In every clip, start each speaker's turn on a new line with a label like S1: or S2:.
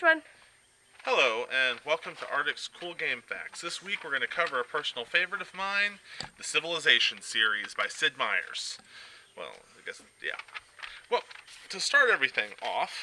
S1: Which one?
S2: Hello, and welcome to Artic's Cool Game Facts. This week we're going to cover a personal favorite of mine, the Civilization series by Sid Meier's. Well, I guess, yeah. Well, to start everything off,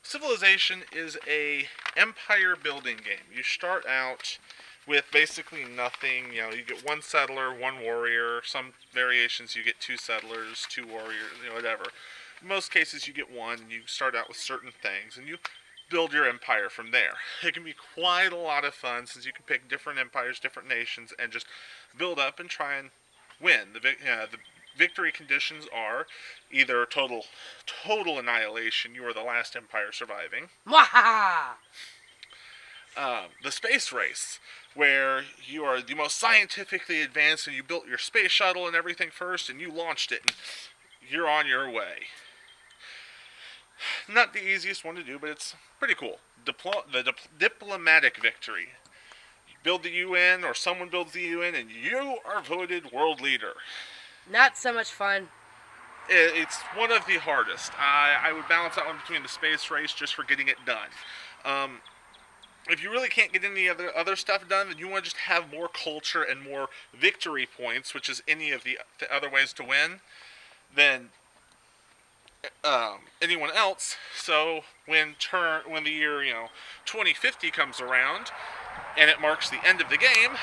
S2: Civilization is a empire building game. You start out with basically nothing. You know, you get one settler, one warrior. Some variations you get two settlers, two warriors, whatever. In most cases you get one, and you start out with certain things, and you build your empire from there. It can be quite a lot of fun since you can pick different empires, different nations, and just build up and try and win. The victory conditions are either total annihilation, you are the last empire surviving.
S1: Mwahaha!
S2: The space race, where you are the most scientifically advanced and you built your space shuttle and everything first and you launched it and you're on your way. Not the easiest one to do, but it's pretty cool. Diplomatic victory. You build the UN, or someone builds the UN, and you are voted world leader.
S1: Not so much fun.
S2: It's one of the hardest. I would balance that one between the space race just for getting it done. If you really can't get any other stuff done, then you want to just have more culture and more victory points, which is any of the other ways to win, than anyone else. So when the year 2050 comes around and it marks the end of the game,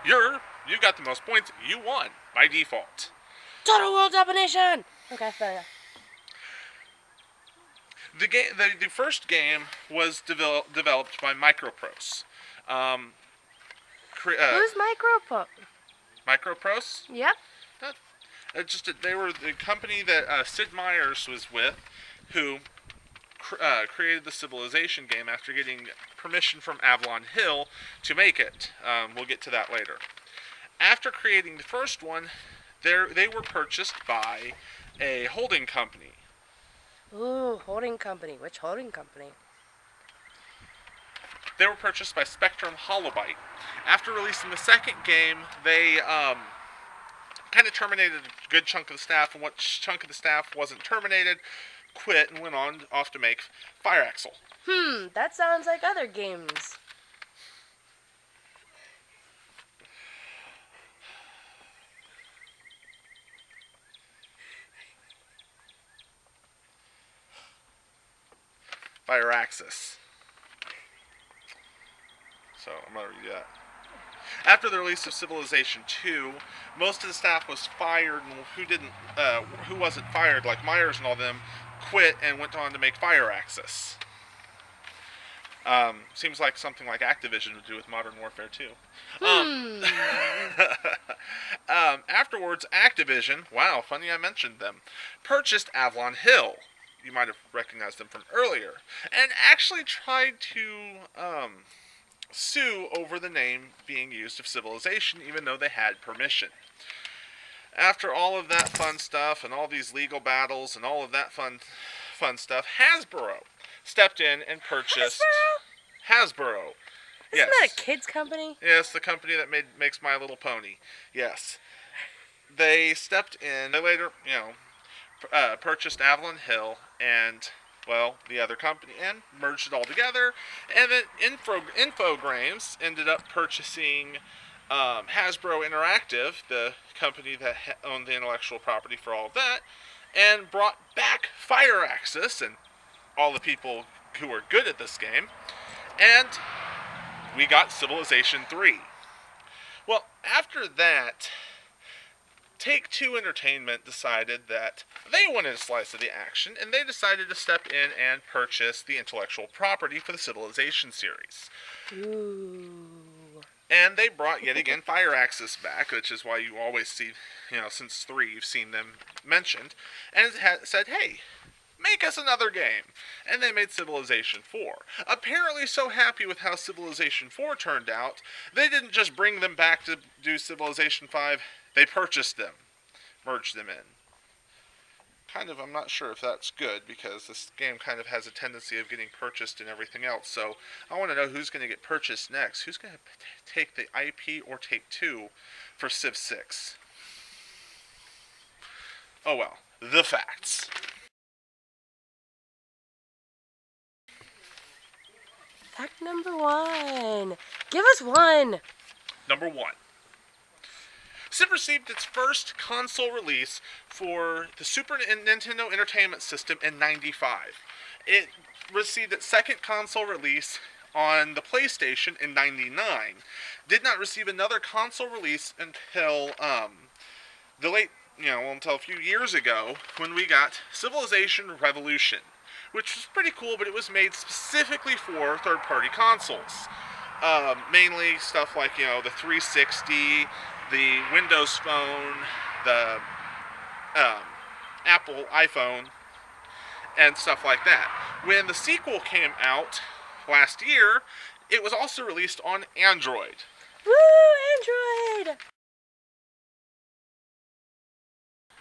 S2: you got the most points. You won by default.
S1: Total world domination. Okay, fair enough.
S2: The first game was developed by Microprose.
S1: Who's
S2: Microprose?
S1: Yep.
S2: They were the company that Sid Meier's was with, who created the Civilization game after getting permission from Avalon Hill to make it. We'll get to that later. After creating the first one, they were purchased by a holding company.
S1: Ooh, holding company. Which holding company?
S2: They were purchased by Spectrum Holobyte. After releasing the second game, they kind of terminated a good chunk of the staff, and what chunk of the staff wasn't terminated quit and went off to make Fire Axle.
S1: That sounds like other games.
S2: Fire Axis. So I'm going to read that. After the release of Civilization 2, most of the staff was fired, and who wasn't fired, like Myers and all them, quit and went on to make Fire Axis. Seems like something like Activision would do with Modern Warfare 2. Afterwards, Activision, wow, funny I mentioned them, purchased Avalon Hill. You might have recognized them from earlier, and actually tried to sue over the name being used of Civilization, even though they had permission. After all of that fun stuff and all these legal battles and all of that fun stuff, Hasbro stepped in and purchased Hasbro.
S1: Isn't that a kids company?
S2: Yes, the company that makes My Little Pony. Yes, they stepped in. They later, purchased Avalon Hill and, well, the other company, and merged it all together. And then Infogrames ended up purchasing Hasbro Interactive, the company that owned the intellectual property for all of that, and brought back Fire Axis and all the people who were good at this game, and we got Civilization 3. Well, after that, Take-Two Entertainment decided that they wanted a slice of the action, and they decided to step in and purchase the intellectual property for the Civilization series.
S1: Ooh.
S2: And they brought, yet again, Fire Axis back, which is why you always see, since 3, you've seen them mentioned, and said, hey, make us another game. And they made Civilization 4. Apparently so happy with how Civilization 4 turned out, they didn't just bring them back to do Civilization 5, they purchased them, merged them in. I'm not sure if that's good, because this game kind of has a tendency of getting purchased and everything else. So I want to know who's going to get purchased next. Who's going to take the IP or Take-Two for Civ 6? Oh well, the facts.
S1: Pack number 1. Give us one.
S2: Number 1. Civ received its first console release for the Super Nintendo Entertainment System in '95. It received its second console release on the PlayStation in '99. Did not receive another console release until until a few years ago when we got Civilization Revolution, which was pretty cool, but it was made specifically for third-party consoles. Mainly stuff like, the 360, the Windows Phone, the Apple iPhone, and stuff like that. When the sequel came out last year, it was also released on Android.
S1: Woo, Android!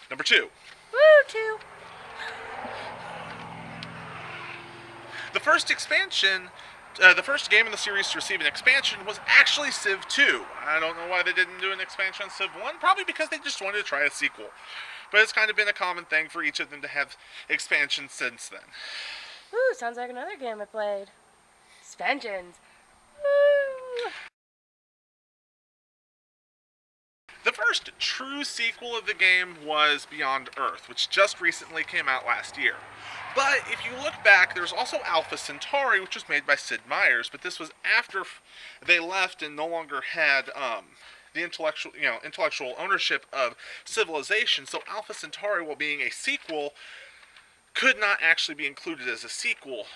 S2: Number 2.
S1: Woo, 2.
S2: The first expansion, the first game in the series to receive an expansion was actually Civ 2. I don't know why they didn't do an expansion on Civ 1. Probably because they just wanted to try a sequel. But it's kind of been a common thing for each of them to have expansions since then.
S1: Ooh, sounds like another game I played. Expansions. Woo!
S2: The first true sequel of the game was Beyond Earth, which just recently came out last year. But if you look back, there's also Alpha Centauri, which was made by Sid Meier's, but this was after they left and no longer had the intellectual ownership of Civilization. So Alpha Centauri, while being a sequel, could not actually be included as a sequel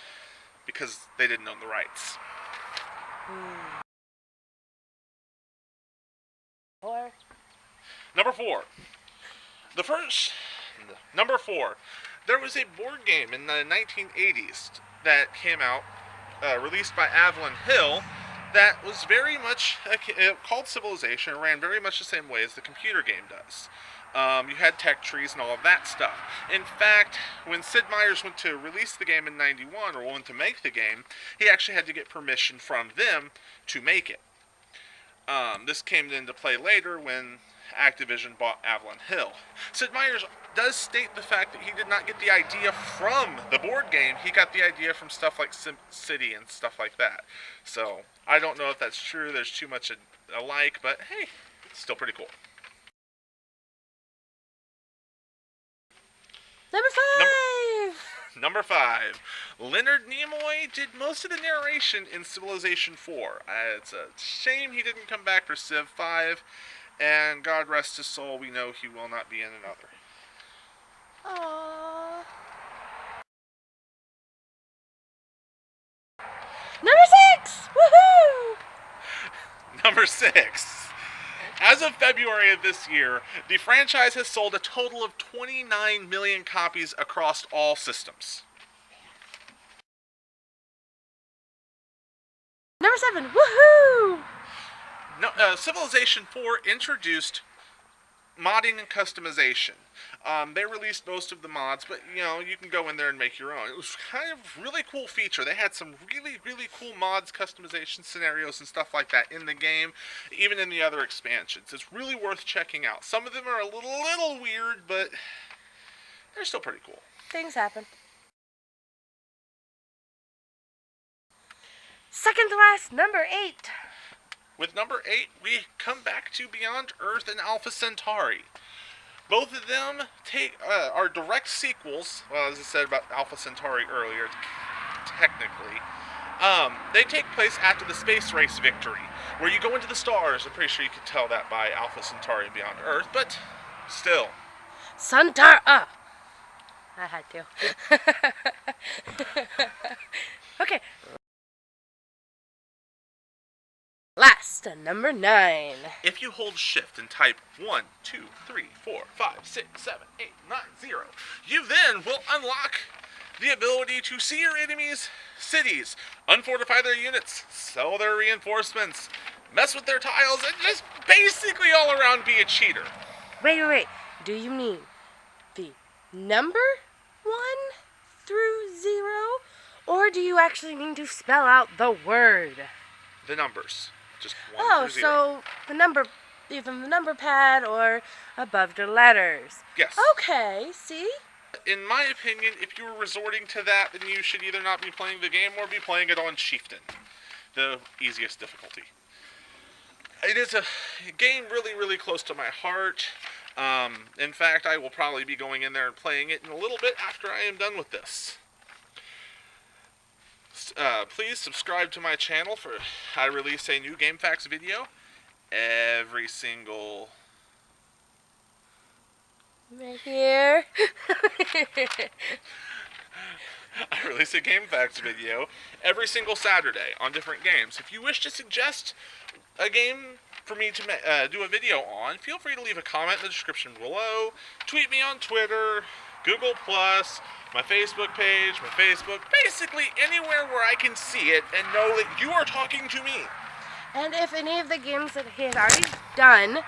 S2: because they didn't own the rights.
S1: 4.
S2: Number 4. There was a board game in the 1980s that came out, released by Avalon Hill, that was very much called Civilization. It ran very much the same way as the computer game does. You had tech trees and all of that stuff. In fact, when Sid Meier's went to release the game in '91, or went to make the game, he actually had to get permission from them to make it. This came into play later when Activision bought Avalon Hill. Sid Meier's does state the fact that he did not get the idea from the board game. He got the idea from stuff like SimCity and stuff like that. So, I don't know if that's true. There's too much alike, but hey, it's still pretty cool. Number 5. Leonard Nimoy did most of the narration in Civilization 4. It's a shame he didn't come back for Civ 5, and God rest his soul, we know he will not be in another.
S1: Aww. Number 6! Woohoo!
S2: Number 6. As of February of this year, the franchise has sold a total of 29 million copies across all systems.
S1: Number 7, woohoo!
S2: Civilization 4 introduced modding and customization. They released most of the mods, but you can go in there and make your own. It was kind of a really cool feature. They had some really, really cool mods, customization scenarios, and stuff like that in the game, even in the other expansions. It's really worth checking out. Some of them are a little weird, but they're still pretty cool.
S1: Things happen. Second to last, number 8.
S2: With number 8, we come back to Beyond Earth and Alpha Centauri. Both of them are direct sequels. Well, as I said about Alpha Centauri earlier, technically. They take place after the space race victory, where you go into the stars. I'm pretty sure you could tell that by Alpha Centauri and Beyond Earth, but still.
S1: I had to. Okay. Last, number 9.
S2: If you hold shift and type 1, 2, 3, 4, 5, 6, 7, 8, 9, 0, you then will unlock the ability to see your enemies' cities, unfortify their units, sell their reinforcements, mess with their tiles, and just basically all around be a cheater.
S1: Wait. Do you mean the number 1 through 0? Or do you actually mean to spell out the word?
S2: The numbers. Just 1 through 0.
S1: So the number, either the number pad or above the letters.
S2: Yes.
S1: Okay, see?
S2: In my opinion, if you were resorting to that, then you should either not be playing the game or be playing it on Chieftain, the easiest difficulty. It is a game really, really close to my heart. In fact, I will probably be going in there and playing it in a little bit after I am done with this. Please subscribe to my channel for I release a new Game Facts video every single...
S1: Right here.
S2: I release a Game Facts video every single Saturday on different games. If you wish to suggest a game for me to do a video on, feel free to leave a comment in the description below. Tweet me on Twitter, Google+, my Facebook page, basically anywhere where I can see it and know that you are talking to me.
S1: And if any of the games that he has already done,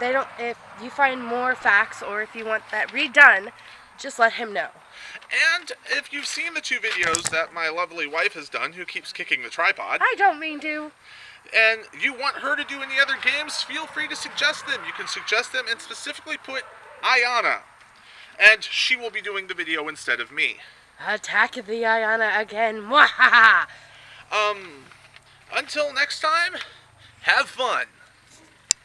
S1: if you find more facts or if you want that redone, just let him know.
S2: And if you've seen the 2 videos that my lovely wife has done, who keeps kicking the tripod,
S1: I don't mean to,
S2: and you want her to do any other games, feel free to suggest them. You can suggest them and specifically put Ayana, and she will be doing the video instead of me.
S1: Attack the Ayana again. Mwahaha!
S2: Until next time, have fun.